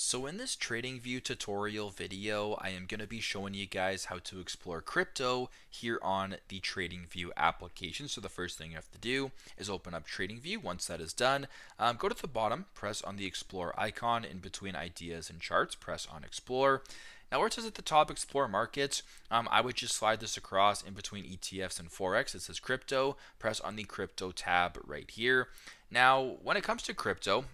So in this TradingView tutorial video, I am going to be showing you guys how to explore crypto here on the TradingView application. So the first thing you have to do is open up TradingView. Once that is done, go to the bottom, press on the Explore icon in between ideas and charts, press on Explore. Now where it says at the top, Explore Markets, I would just slide this across in between ETFs and Forex. It says Crypto, press on the Crypto tab right here. Now, when it comes to crypto,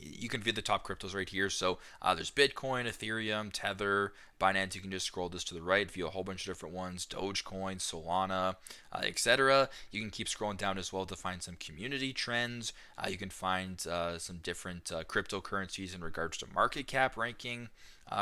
you can view the top cryptos right here. So there's Bitcoin, Ethereum, Tether, Binance. You can just scroll this to the right, view a whole bunch of different ones, Dogecoin, Solana, etc. You can keep scrolling down as well to find some community trends. You can find some different cryptocurrencies in regards to market cap ranking.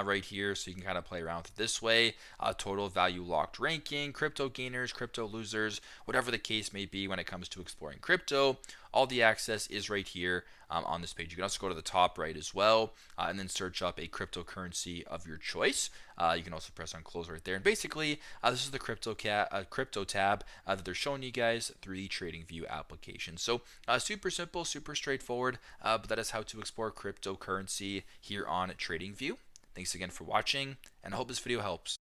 Right here, so you can kind of play around with it this way. Total value locked ranking, crypto gainers, crypto losers, whatever the case may be when it comes to exploring crypto. All the access is right here on this page. You can also go to the top right as well and then search up a cryptocurrency of your choice. You can also press on close right there. And basically, this is the crypto tab that they're showing you guys through the TradingView application. So super simple, super straightforward, but that is how to explore cryptocurrency here on TradingView. Thanks again for watching, and I hope this video helps.